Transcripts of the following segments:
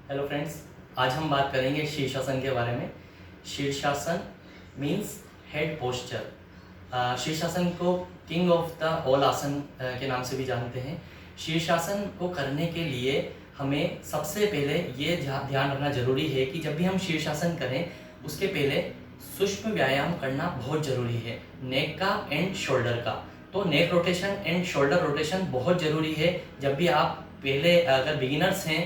Hello friends, आज हम बात करेंगे शीर्षासन के बारे में। शीर्षासन मीन्स हेड पोस्चर। शीर्षासन को किंग ऑफ द ऑल आसन के नाम से भी जानते हैं। शीर्षासन को करने के लिए हमें सबसे पहले ये ध्यान रखना जरूरी है कि जब भी हम शीर्षासन करें उसके पहले सूक्ष्म व्यायाम करना बहुत ज़रूरी है, नेक का एंड शोल्डर का। तो neck rotation and shoulder rotation बहुत ज़रूरी है। जब भी आप पहले अगर बिगिनर्स हैं,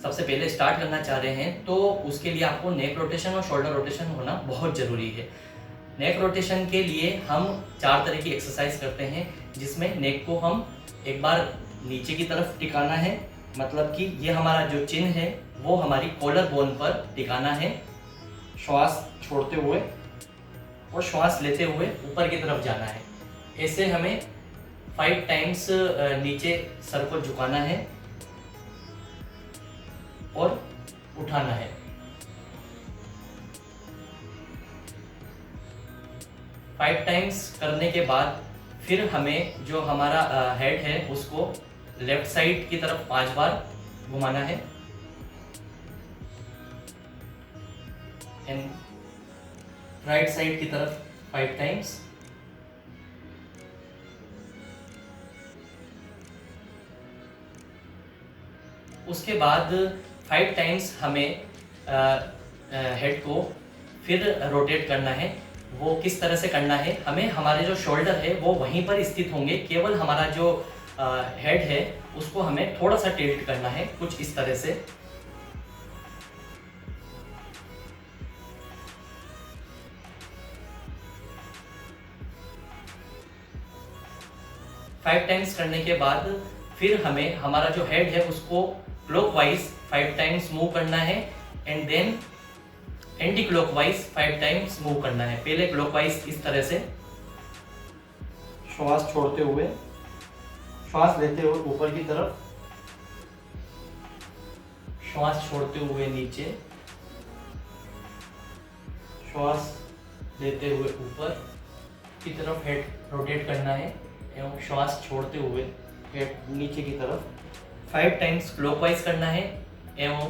सबसे पहले स्टार्ट करना चाह रहे हैं, तो उसके लिए आपको नेक रोटेशन और शोल्डर रोटेशन होना बहुत ज़रूरी है। नेक रोटेशन के लिए हम 4 तरह की एक्सरसाइज करते हैं, जिसमें नेक को हम एक बार नीचे की तरफ टिकाना है, मतलब कि ये हमारा जो चिन है वो हमारी कॉलर बोन पर टिकाना है। श्वास छोड़ते हुए और श्वास लेते हुए ऊपर की तरफ जाना है। ऐसे हमें 5 टाइम्स नीचे सर को झुकाना है और उठाना है। 5 टाइम्स करने के बाद फिर हमें जो हमारा हेड है उसको लेफ्ट साइड की तरफ 5 बार घुमाना है एंड राइट साइड की तरफ 5 टाइम्स। उसके बाद 5 टाइम्स हमें हेड को फिर रोटेट करना है। वो किस तरह से करना है, हमें हमारे जो शोल्डर है वो वहीं पर स्थित होंगे, केवल हमारा जो हेड है उसको हमें थोड़ा सा टिल्ट करना है, कुछ इस तरह से। फाइव टाइम्स करने के बाद फिर हमें हमारा जो हेड है उसको क्लॉकवाइज 5 टाइम्स मूव करना है and then anticlockwise 5 times move करना है। पहले क्लॉकवाइज इस तरह से, श्वास छोड़ते हुए, श्वास लेते हुए ऊपर की तरफ, श्वास छोड़ते हुए नीचे, श्वास लेते हुए ऊपर की तरफ हेड रोटेट करना है एवं श्वास छोड़ते हुए हेड नीचे की तरफ। 5 टाइम्स क्लॉकवाइज करना है एवं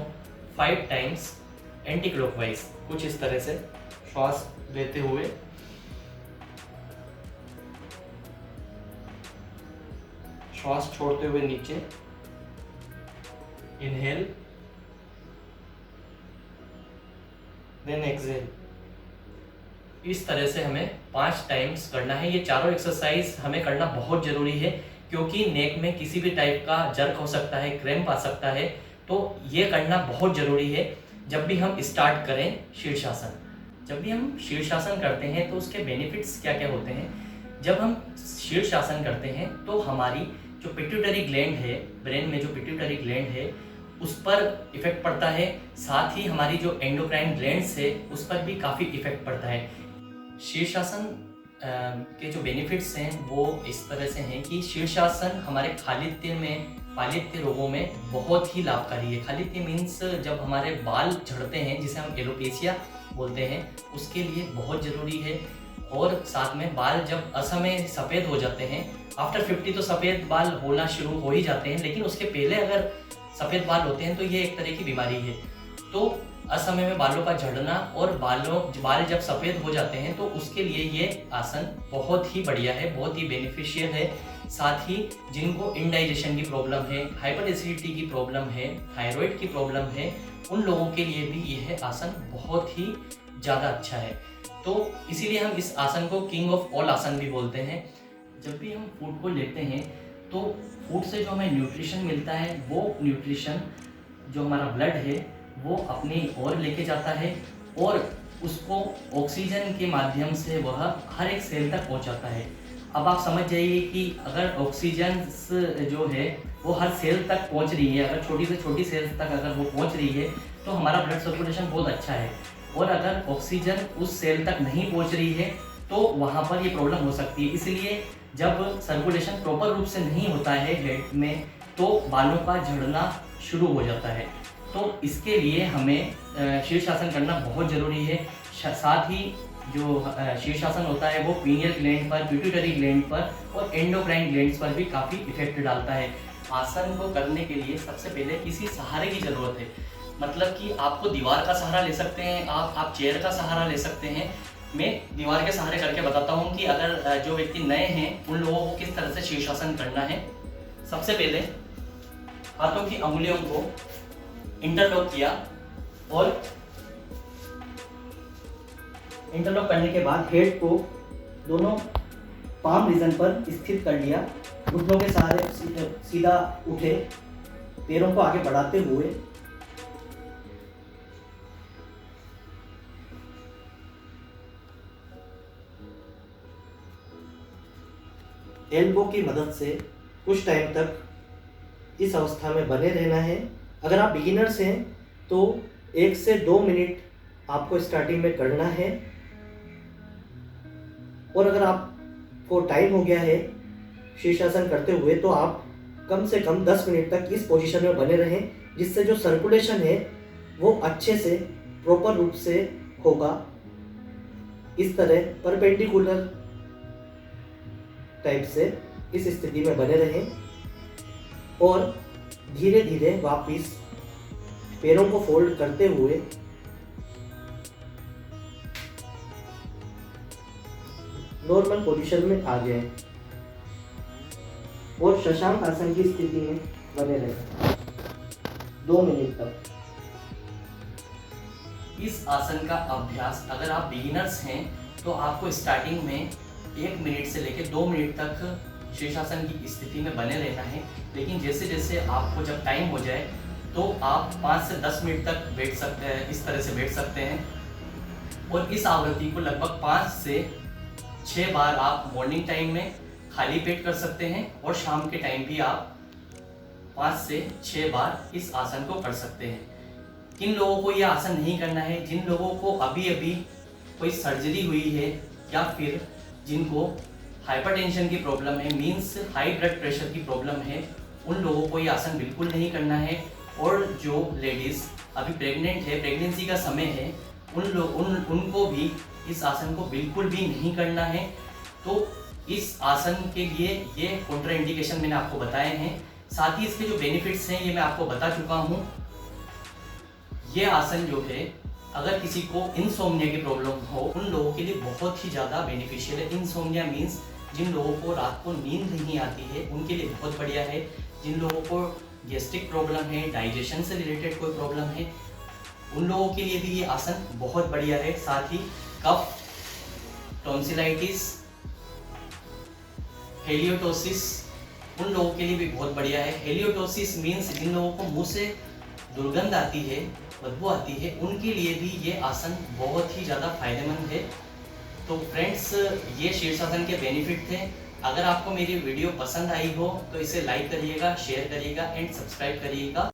5 टाइम्स एंटी क्लॉकवाइज, कुछ इस तरह से। श्वास लेते हुए, श्वास छोड़ते हुए नीचे, इनहेल देन एक्सहेल। इस तरह से हमें 5 टाइम्स करना है। ये चारों एक्सरसाइज हमें करना बहुत जरूरी है, क्योंकि नेक में किसी भी टाइप का जर्क हो सकता है, क्रैम्प आ सकता है, तो ये करना बहुत जरूरी है जब भी हम स्टार्ट करें शीर्षासन। जब भी हम शीर्षासन करते हैं तो उसके बेनिफिट्स क्या क्या होते हैं। जब हम शीर्षासन करते हैं तो हमारी जो पिट्यूटरी ग्लैंड है, ब्रेन में जो पिट्यूटरी ग्लैंड है उस पर इफेक्ट पड़ता है, साथ ही हमारी जो एंडोक्राइन ग्लैंड्स है उस पर भी काफ़ी इफेक्ट पड़ता है। शीर्षासन के जो बेनिफिट्स हैं वो इस तरह से हैं कि शीर्षासन हमारे पालित्य रोगों में बहुत ही लाभकारी है। खालित्य मीन्स जब हमारे बाल झड़ते हैं, जिसे हम एलोपेशिया बोलते हैं, उसके लिए बहुत ज़रूरी है। और साथ में बाल जब असमय सफ़ेद हो जाते हैं, आफ्टर 50 तो सफ़ेद बाल होना शुरू हो ही जाते हैं, लेकिन उसके पहले अगर सफ़ेद बाल होते हैं तो ये एक तरह की बीमारी है। तो असमय में बालों का झड़ना और बाल जब सफ़ेद हो जाते हैं तो उसके लिए ये आसन बहुत ही बढ़िया है, बहुत ही बेनिफिशियल है। साथ ही जिनको इंडाइजेशन की प्रॉब्लम है, हाइपर एसिडिटी की प्रॉब्लम है, थायराइड की प्रॉब्लम है, उन लोगों के लिए भी यह आसन बहुत ही ज़्यादा अच्छा है। तो इसीलिए हम इस आसन को किंग ऑफ ऑल आसन भी बोलते हैं। जब भी हम फूड को लेते हैं तो फूड से जो हमें न्यूट्रिशन मिलता है, वो न्यूट्रिशन जो हमारा ब्लड है वो अपनी ओर लेके जाता है और उसको ऑक्सीजन के माध्यम से वह हर एक सेल तक पहुंचाता है। अब आप समझ जाइए कि अगर ऑक्सीजन जो है वो हर सेल तक पहुंच रही है, अगर छोटी से छोटी सेल तक अगर वो पहुंच रही है तो हमारा ब्लड सर्कुलेशन बहुत अच्छा है। और अगर ऑक्सीजन उस सेल तक नहीं पहुंच रही है तो वहाँ पर ये प्रॉब्लम हो सकती है। इसलिए जब सर्कुलेशन प्रॉपर रूप से नहीं होता है हेड में तो बालों का झड़ना शुरू हो जाता है। तो इसके लिए हमें शीर्षासन करना बहुत ज़रूरी है। साथ ही जो शीर्षासन होता है वो पीनियल ग्लैंड पर, पिट्यूटरी ग्लैंड पर और एंडोक्राइन ग्लैंड्स पर भी काफ़ी इफेक्ट डालता है। आसन को करने के लिए सबसे पहले किसी सहारे की ज़रूरत है। मतलब कि आपको दीवार का सहारा ले सकते हैं, आप चेयर का सहारा ले सकते हैं। मैं दीवार के सहारे करके बताता हूँ कि अगर जो व्यक्ति नए हैं उन लोगों को किस तरह से शीर्षासन करना है। सबसे पहले हाथों की अंगुलियों को इंटरलॉक किया और इंटरलॉक करने के बाद हेड को दोनों पाम रीजन पर स्थित कर लिया। घुटनों के सहारे सीधा उठे, पैरों को आगे बढ़ाते हुए एल्बो की मदद से कुछ टाइम तक इस अवस्था में बने रहना है। अगर आप बिगिनर्स हैं तो 1 से 2 मिनट आपको स्टार्टिंग में करना है, और अगर आपको टाइम हो गया है शीर्षासन करते हुए तो आप कम से कम 10 मिनट तक इस पोजीशन में बने रहें, जिससे जो सर्कुलेशन है वो अच्छे से प्रॉपर रूप से होगा। इस तरह परपेंडिकुलर टाइप से इस स्थिति में बने रहें और धीरे धीरे वापस पैरों को फोल्ड करते हुए नॉर्मल पोजीशन में आ जाएं और शशांक आसन की स्थिति में बने रहें 2 मिनट तक। इस आसन का अभ्यास अगर आप बिगिनर्स हैं तो आपको स्टार्टिंग में 1 मिनट से लेकर 2 मिनट तक शीर्षासन की स्थिति में बने रहना है, लेकिन जैसे जैसे आपको जब टाइम हो जाए तो आप 5 से 10 मिनट तक बैठ सकते हैं, इस तरह से बैठ सकते हैं। और इस आवृत्ति को लगभग 5 से 6 बार आप मॉर्निंग टाइम में खाली पेट कर सकते हैं और शाम के टाइम भी आप 5 से 6 बार इस आसन को कर सकते हैं। किन लोगों को यह आसन नहीं करना है? जिन लोगों को अभी अभी कोई सर्जरी हुई है या फिर जिनको हाइपरटेंशन की प्रॉब्लम है, मींस हाई ब्लड प्रेशर की प्रॉब्लम है, उन लोगों को ये आसन बिल्कुल नहीं करना है। और जो लेडीज़ अभी प्रेग्नेंट है, प्रेगनेंसी का समय है, उनको भी इस आसन को बिल्कुल भी नहीं करना है। तो इस आसन के लिए ये कॉन्ट्रा इंडिकेशन मैंने आपको बताए हैं, साथ ही इसके जो बेनिफिट्स हैं ये मैं आपको बता चुका हूँ। ये आसन जो है अगर किसी को इंसोम्निया की प्रॉब्लम हो उन लोगों के लिए बहुत ही ज़्यादा बेनिफिशियल है। इंसोम्निया मीन्स जिन लोगों को रात को नींद नहीं आती है उनके लिए बहुत बढ़िया है। जिन लोगों को गैस्ट्रिक प्रॉब्लम है, डाइजेशन से रिलेटेड कोई प्रॉब्लम है, उन लोगों के लिए भी ये आसन बहुत बढ़िया है। साथ ही कफ, टॉन्सिलाइटिस, हेलियोटोसिस, उन लोगों के लिए भी बहुत बढ़िया है। हेलियोटोसिस मीन्स जिन लोगों को मुंह से दुर्गंध आती है, बदबू आती है, उनके लिए भी ये आसन बहुत ही ज़्यादा फायदेमंद है। तो फ्रेंड्स, ये शीर्षासन के बेनिफिट थे। अगर आपको मेरी वीडियो पसंद आई हो तो इसे लाइक करिएगा, शेयर करिएगा एंड सब्सक्राइब करिएगा।